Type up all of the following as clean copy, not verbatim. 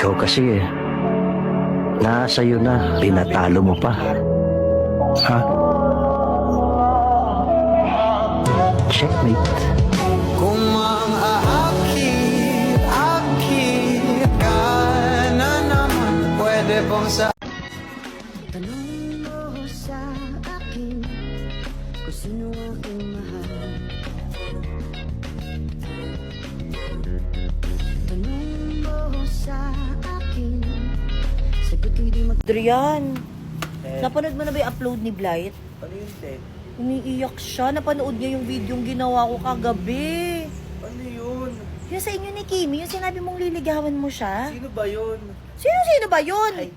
Ikaw kasi nasa iyo na, pinatalo mo pa. Ha? Checkmate. Kung mang-aakit-akit ka na naman, pwede bang sa Tanong mo sa akin kung sino aking mahal. Tanong mo sa akin, sagot ko'y di Adrian, napanood mo na ba yung upload ni Blight? Ano yun, Ted? Umiiyak siya. Napanood niya yung video yung ginawa ko kagabi. Ano yun? Yung sa inyo ni Kimi, yung sinabi mong liligawan mo siya. Sino ba yun? Sino ba yun? Ay.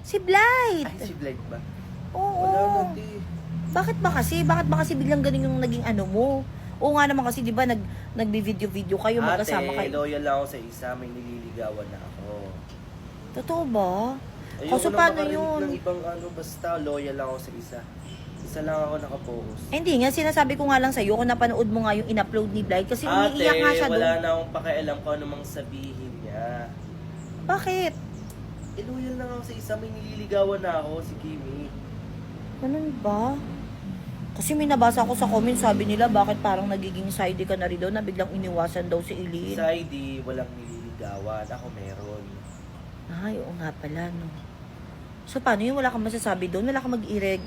Si Blight. Ay, si Blake ba? Oo. Wala na, Ted. Bakit ba kasi? Bakit ba kasi biglang ganun yung naging ano mo? Oo nga naman kasi, di ba, nagbi-video-video kayo, magkasama Ate, kayo. loyal lang ako sa isa. May nililigawan na ako. Totoo ba? Ayoko Kaso na paano makarinig yun? ng ibang ano, basta loyal lang ako sa isa. Isa lang ako nakapokus. Eh, hindi nga, sinasabi ko nga lang sa'yo kung napanood mo nga yung in-upload ni Blight kasi umiiyak nga siya wala doon. na akong pakialam kung anumang sabihin niya. Bakit? Loyal lang ako sa isa. May nililigawan na ako, si Kimi. Ganun ba? Kasi may nabasa ako sa comment, sabi nila bakit parang nagiging side ka na rin daw na biglang iniwasan daw si Eileen. Sa ID, walang nililigawan. Ako meron. Ay, oo nga pala, no. So, paano yun? Wala kang masasabi doon? Wala kang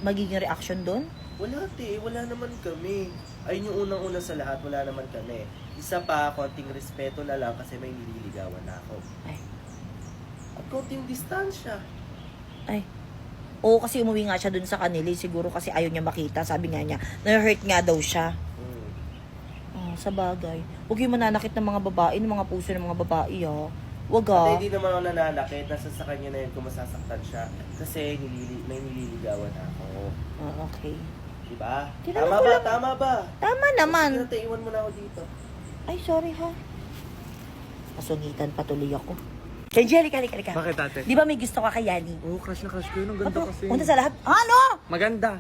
magiging reaction doon? Wala, te. Wala naman kami. Ayun yung unang-una sa lahat. Wala naman kami. Isa pa, konting respeto na lang kasi may nililigawan na ako. Ay. At konting distansya. Ay. Oo, kasi umuwi nga siya doon sa kanila. Siguro kasi ayaw niya makita. Sabi nga niya, na-hurt nga daw siya. Oh, sa bagay. Huwag yung mananakit ng mga babae, ng mga puso ng mga babae, ha. Wag, At ha. hindi naman ako nananakit. Nasa sa kanya na yun kung masasaktan siya. Kasi may nililigawan na ako. Ah, okay. Diba? Tinanong Tama ko ba? lang. Tama ba? Tama naman. Sige, te, iwan mo na ako dito. Ay, sorry, ha. Pasungitan patuloy ako. Kenji, halika. Bakit, ate? Di ba may gusto ka kay Yani? Oo, crush na crush ko yun. Ang ganda kasi. Una sa lahat, ano? Maganda.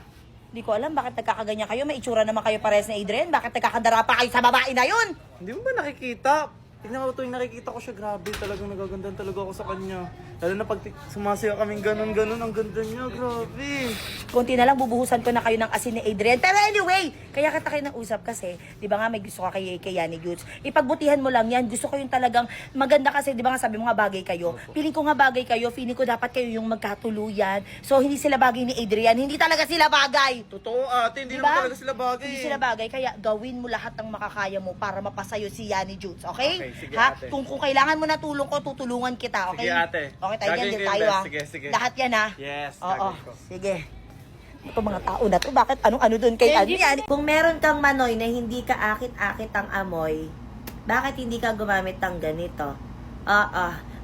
Hindi ko alam bakit nagkakaganyan kayo. May itsura naman kayo pares na Adrian. Bakit nagkakadara pa kayo sa babae na yun? Hindi mo ba nakikita? Tingnan mo tuwing nakikita ko siya, grabe. Talagang nagagandahan talaga ako sa kanya. Lalo na pag sumasaya kaming ganun-ganun, ang ganda niya, grabe. Kunti na lang bubuhusan ko na kayo ng asin ni Adrian. Pero anyway, kaya kita kayo ng usap kasi, di ba nga may gusto ka kay Yani Goods. Ipagbutihan mo lang yan. Gusto ko yung talagang maganda kasi, di ba nga sabi mo nga bagay kayo. Feeling ko nga bagay kayo. Feeling ko dapat kayo yung magkatuluyan. So, hindi sila bagay ni Adrian. Hindi talaga sila bagay. Totoo, ate. Hindi Diba? naman talaga sila bagay. Hindi sila bagay, kaya gawin mo lahat ng makakaya mo para mapasayo si Yani Judes, okay? Okay, sige, ha? ate. Kung kailangan mo na tulong ko, tutulungan kita, okay? Sige, ate. Okay, tayo Gagawin dyan, ko yung tayo best. ha. Sige. Lahat yan ha. Yes, Oo, gagawin ko. sige. Ito mga tao na to, bakit ano-ano doon kay Yani? Kung meron kang manoy na hindi ka akit-akit ang amoy, bakit hindi ka gumamit ng ganito?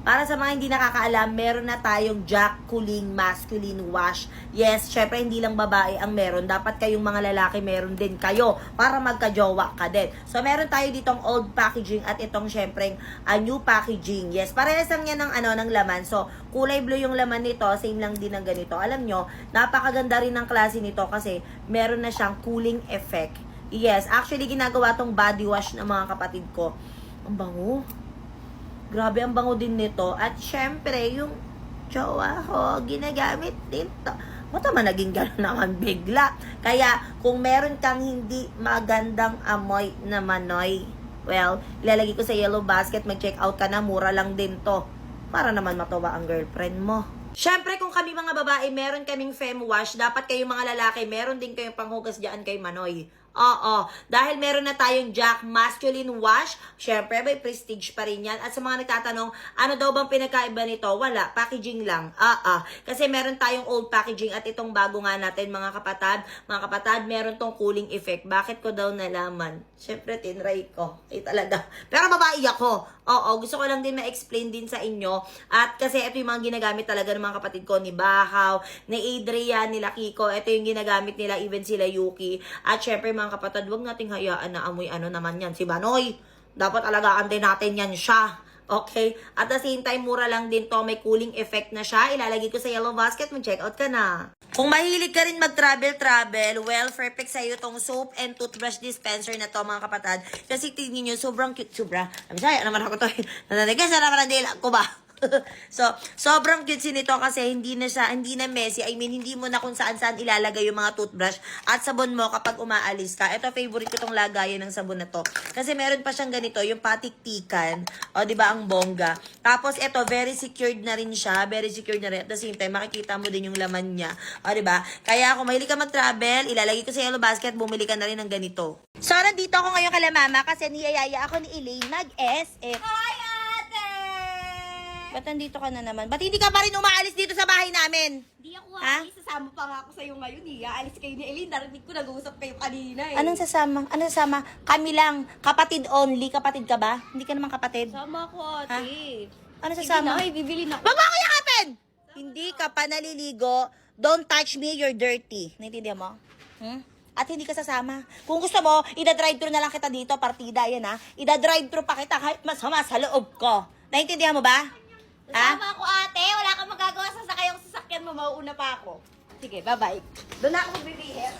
Para sa mga hindi nakakaalam, meron na tayong Jack Cooling Masculine Wash. Yes, syempre hindi lang babae ang meron. Dapat kayong mga lalaki meron din kayo para magka-jowa ka din. So, meron tayo ditong old packaging at itong syempre new packaging. Yes, parehas lang yan ng laman. So, kulay blue yung laman nito. Same lang din ng ganito. Alam nyo, napakaganda rin ng klase nito kasi meron na siyang cooling effect. Yes, actually ginagawa tong body wash ng mga kapatid ko. Ang bango. Grabe ang bango din nito. At syempre, yung jowa ko, ginagamit din to. Ba't naman naging gano'n naman bigla? Kaya, kung meron kang hindi magandang amoy na manoy, well, ilalagay ko sa yellow basket, mag-check out ka na, mura lang din to. Para naman matuwa ang girlfriend mo. Syempre, kung kami mga babae, meron kaming fem wash, dapat kayong mga lalaki, meron din kayong panghugas dyan kay manoy. Oo. Dahil meron na tayong Jack Masculine Wash. Syempre, may prestige pa rin yan. At sa mga nagtatanong, ano daw bang pinakaiba nito? Wala. Packaging lang. Kasi meron tayong old packaging at itong bago nga natin, mga kapatad. Mga kapatad, meron tong cooling effect. Bakit ko daw nalaman? Syempre, tinry ko. Talaga. Pero babae ako. Oo. Gusto ko lang din ma-explain din sa inyo. At kasi ito yung mga ginagamit talaga ng mga kapatid ko. Ni Bahaw, ni Adrian, nila Kiko. Ito yung ginagamit nila, even sila Yuki. At syempre, mga kapatid, wag nating hayaan na amoy ano naman yan. Si Banoy, dapat alagaan din natin yan siya. Okay? At the same time, mura lang din to. May cooling effect na siya. Ilalagay ko sa yellow basket. Mag-check out ka na. Kung mahilig ka rin mag-travel, well, perfect sa'yo tong soap and toothbrush dispenser na to, mga kapatid. Kasi tingin nyo, sobrang cute. Sobra. Saya naman ako to. Nananigas na naman ang dila ko ba? So, sobrang cute nito kasi hindi na messy. I mean, hindi mo na kung saan-saan ilalagay yung mga toothbrush at sabon mo kapag umaalis ka. Ito, favorite ko tong lagayan ng sabon na to. Kasi meron pa siyang ganito, yung patiktikan. O, di ba, ang bongga. Tapos, ito, very secured na rin siya. Very secured na rin. At the same time, makikita mo din yung laman niya. O, di ba? Kaya, kung mahilig ka mag-travel, ilalagay ko sa yellow basket, bumili ka na rin ng ganito. So, nandito ako ngayon kala mama kasi niyayaya ako ni Elaine mag-SF. Hi, ate! Ba't nandito ka na naman? Ba't hindi ka pa rin umaalis dito sa bahay namin? Di ako Ha? aalis. Sasama pa nga ako sa'yo ngayon eh. Aalis kayo ni Eileen. Narinig ko nag-uusap kayo kanina eh. Anong sasama? Anong sasama? Kami lang. Kapatid only. Kapatid ka ba? Hindi ka naman kapatid. Sama ko, ate. Ano sasama? Hindi na, bibili na Wag mo ako yakapin! Hindi ka pa naliligo. Don't touch me, you're dirty. Naintindihan mo? At hindi ka sasama. Kung gusto mo, ida-drive-thru na lang kita dito, partida, yan ha. Ida-drive-thru pa kita kahit masama sa loob ko. Naintindihan mo ba? Ha? Sama ko, ate. Wala kang magagawa sa sakayang sasakyan mo. Mauuna pa ako. Sige, bye-bye. Doon na ako magbibihis.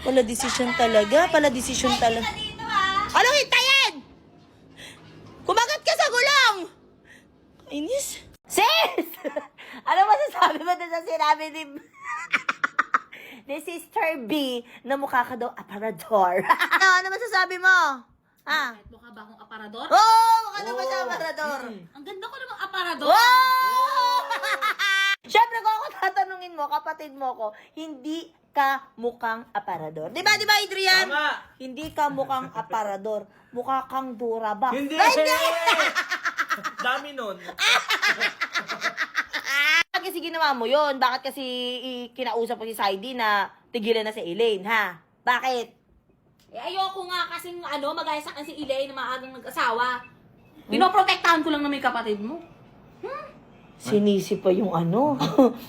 Pala decision talaga. Pala decision talaga. Dito ha. Anong hintayin? Kumagat ka sa gulong! Kainis. Sis! Ano masasabi mo doon sa sinabi ni... ni Sister B na mukha ka daw aparador? ano masasabi mo? Ha? Mukha ba akong aparador? Oh! Mukha naman siya aparador. Ang ganda ko namang aparador. Oh! Siyempre, kung ako tatanungin mo, kapatid mo ko, hindi ka mukhang aparador. Di ba, Adrian? Tama. Hindi ka mukhang aparador. Mukha kang duraba. Hindi! Dami nun. Bakit kasi ginawa mo yun? Bakit kasi kinausap mo si Saidi na tigilan na si Elaine, ha? Bakit? Eh, ayoko nga kasing magaya sa akin si Elaine na maagang nag-asawa. Pinoprotektahan ko lang na may kapatid mo. Sinisi pa yung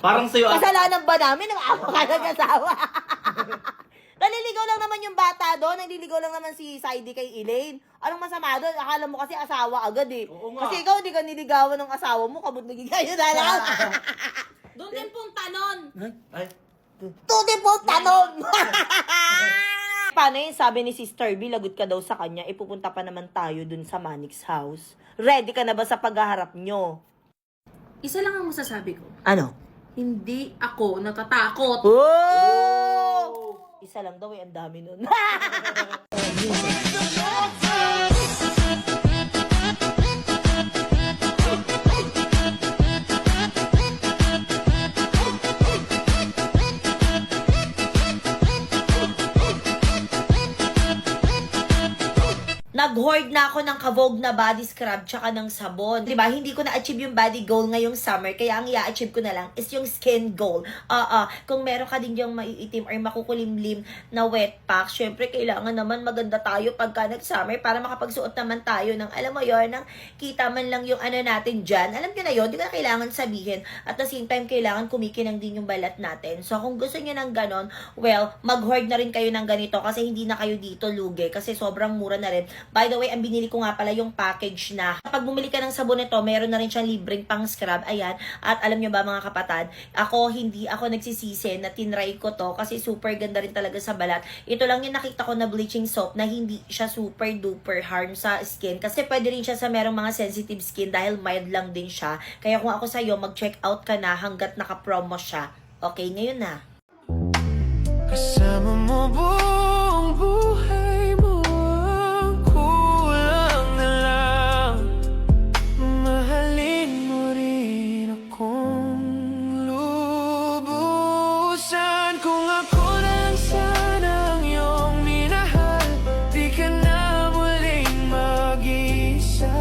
Parang sa'yo, Kasalanan ba namin na maawa ka nag-asawa? Naliligaw lang naman yung bata doon. Naliligaw lang naman si Saidi kay Elaine. Anong masama doon? Akala mo kasi asawa agad eh. Oo nga. Kasi ikaw hindi ka niligawan ng asawa mo. Kabut nagigaya na lang. Doon din punta nun. Ay, Tuti po, tanon! Paano yun? Sabi ni Sister B, lagot ka daw sa kanya, ipupunta pa naman tayo dun sa Manix house. Ready ka na ba sa paghaharap nyo? Isa lang ang masasabi ko. Ano? Hindi ako natatakot. Oh! Isa lang daw eh, ang dami nun. Nag-hoard na ako ng Kavog na body scrub tsaka ng sabon. Diba? Hindi ko na-achieve yung body goal ngayong summer. Kaya ang i-achieve ko na lang is yung skin goal. Kung meron ka din yung maiitim or makukulimlim na wet pack, syempre kailangan naman maganda tayo pagka nag-summer para makapagsuot naman tayo ng, alam mo yun, ng kita man lang yung natin dyan. Alam nyo na yun, di ko na kailangan sabihin. At the same time, kailangan kumikinang din yung balat natin. So, kung gusto nyo ng ganon, well, mag-hoard na rin kayo ng ganito kasi hindi na kayo dito lugi kasi sobrang mura na rin. By the way, ang binili ko nga pala yung package na kapag bumili ka ng sabon nito, meron na rin siyang libreng pang scrub. Ayan. At alam nyo ba mga kapatid, hindi ako nagsisisi na tinry ko to kasi super ganda rin talaga sa balat. Ito lang yung nakita ko na bleaching soap na hindi siya super duper harm sa skin kasi pwede rin siya sa merong mga sensitive skin dahil mild lang din siya. Kaya kung ako sa'yo, mag-check out ka na hanggat naka-promo siya. Okay, ngayon na. Kasama mo buong buhay mo, ang kulang na lang. Mahalin mo rin akong lubusan. Kung ako na lang sana ang iyong minahal, di ka na muling mag-isa.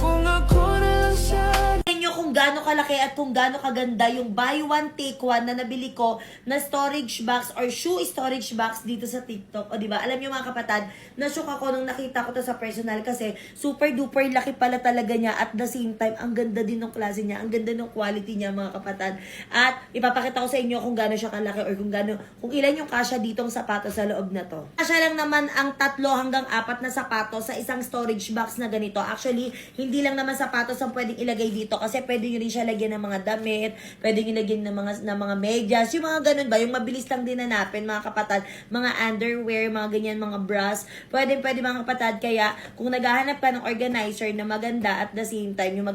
Kung ako na lang sana. Nyo kung gaano kalaki at kung gaano kaganda yung buy one take one na nabili ko na storage box or shoe storage box dito sa TikTok. O diba, alam nyo mga kapatid, na-shock ako nung nakita ko to sa personal kasi super duper laki pala talaga niya at the same time, ang ganda din ng klase niya, ang ganda ng quality niya mga kapatid. At ipapakita ko sa inyo kung gaano siya kalaki or kung ilan yung kasya ditong sapatos sa loob na to. Kasya lang naman ang 3 hanggang 4 na sapatos sa isang storage box na ganito. Actually, hindi lang naman sapatos ang pwedeng ilagay dito kasi pwede nyo rin siya lagyan ng mga damit, pwede nyo lagyan ng mga medyas, yung mga ganun ba, yung mabilis lang din hanapin, mga kapatad, mga underwear, mga ganyan, mga bras, pwede mga kapatad. Kaya, kung naghahanap ka ng organizer na maganda at the same time, yung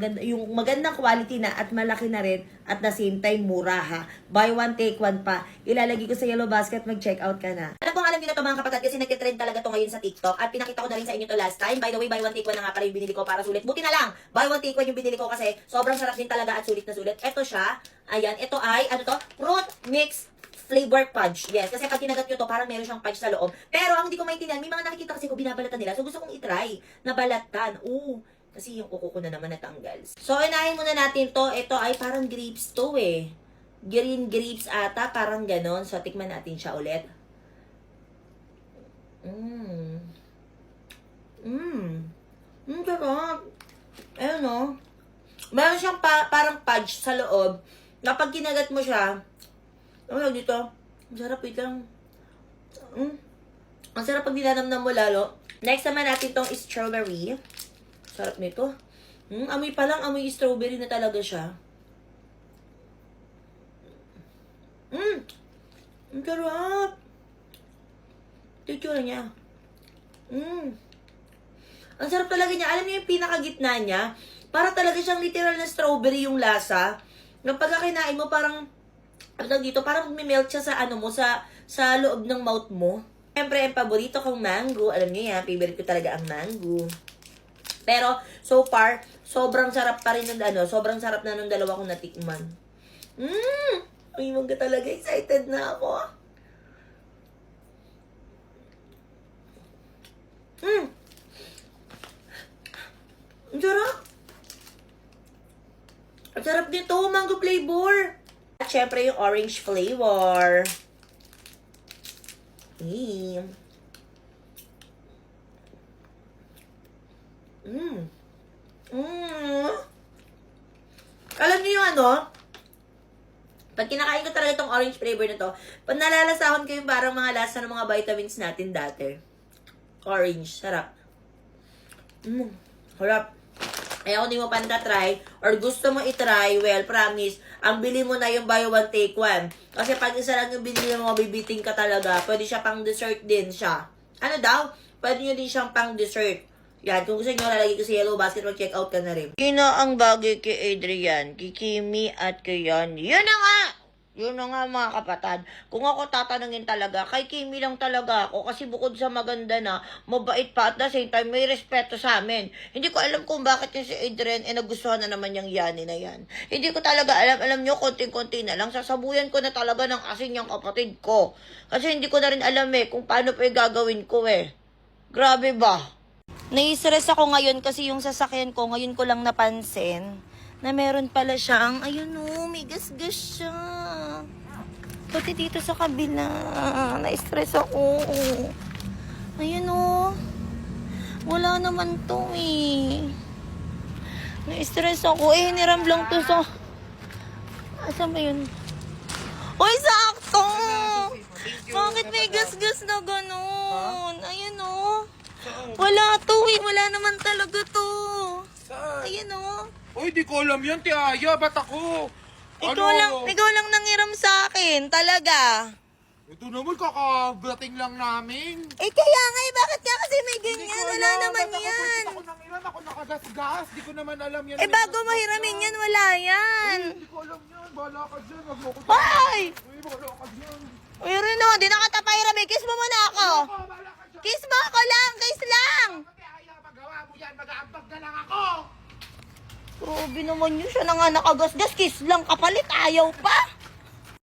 magandang quality na at malaki na rin, at the same time, mura ha. Buy one, take one pa. Ilalagay ko sa yellow basket, mag-check out ka na. Alam nyo na to mga kapatid, kasi nagtitrend talaga to ngayon sa TikTok. At pinakita ko na rin sa inyo to last time. By the way, buy one, take one na nga pala yung binili ko para sulit. Buti na lang, buy one, take one yung binili ko kasi sobrang sarap din talaga at sulit na sulit. Ito siya, ayan, ito ay, fruit mix flavor fudge. Yes, kasi pag kinagat nyo to, parang meron siyang fudge sa loob. Pero ang hindi ko maintindihan, may mga nakikita kasi ko binabalatan nila. So gusto kong itry na balatan. Kasi yung kuko ko na naman natanggal. So, inahin muna natin to. Ito ay parang grapes to eh. Green grapes ata, parang ganon. So, tikman natin siya ulit. Sarap. Ayun o. Meron siyang parang fudge sa loob. Kapag kinagat mo siya, dito. Ang sarap, wait lang. Ang sarap pag dinanamnam mo lalo. Next naman natin tong strawberry. Sarap nito. Amoy pa lang, amoy strawberry na talaga siya. Ang sarap. Ito niya. Ang sarap talaga niya. Alam niyo yung pinakagitna niya? Para talaga siyang literal na strawberry yung lasa. Kapag kinain mo, parang, dito, parang mag-melt siya sa sa loob ng mouth mo. Siyempre, ang paborito kong mango. Alam niyo yan, favorite ko talaga ang mango. Pero, so far, sobrang sarap pa rin sobrang sarap na nung dalawa kong natikman. Ay, mangga talaga. Excited na ako. Ang sarap. Ang sarap nito, mango flavor. At syempre, yung orange flavor. Alam niyo yung pag kinakain ko talaga itong orange flavor na to, pag nalalasahon ko yung parang mga lasa ng mga vitamins natin dati. Orange, sarap. Sarap. Eh kung di mo pa na-try, or gusto mo i-try, well, promise, ang bili mo na yung buy one, take one. Kasi pag isa lang yung binili mo, bibiting ka talaga. Pwede siya pang dessert din siya. Ano daw? Pwede nyo din siyang pang dessert. Yan, kung gusto nyo, lalagay ko sa yellow basket, mag-check out ka na rin. Yun na ang bagay kay Adrian, kay Kimi at kay Yanni. Yun na nga! Yun na nga mga kapatid. Kung ako tatanungin talaga, kay Kimi lang talaga ako. Kasi bukod sa maganda na, mabait pa at the same time, may respeto sa amin. Hindi ko alam kung bakit yung si Adrian, nagustuhan na naman yung Yanni na yan. Hindi ko talaga alam. Alam nyo, konting-konti na lang. Sasabuyan ko na talaga ng asin yung kapatid ko. Kasi hindi ko na rin alam kung paano pa yung gagawin ko Grabe ba? Nai-stress ako ngayon kasi yung sasakyan ko, ngayon ko lang napansin na meron pala siyang, ayun may gas-gas siya. Pati dito sa kabila, na-stress ako. Ayun wala naman to Na-stress ako, hiniram lang to sa, asan ba yun? Uy, sakto! Bakit may gas-gas na ganun? Ayun wala to wala naman talaga to. Ayun Uy, di ko alam yan, Tiaya. Ba't ako? Ikaw lang nangiram sa akin, talaga. Ito naman, kakadating lang namin. Kaya nga bakit ka kasi may ganyan? Wala naman yan. Ako nangiram, ako nakagas-gas. Di ko naman alam yan. Bago mo hiramin yan, wala yan. Di ko alam yan. Bahala ka dyan. Wag mo ko Hoy! Uy, bahala ka dyan. Uy, Rino, di na kita pahiramin. Kiss mo muna ako. Bahala ka dyan. Kiss mo ako lang, kiss lang. Tiaya, magawa mo yan. Mag-aambag na lang ako. Grabe naman yun siya na nga nakagasgas. Kiss lang kapalit, ayaw pa.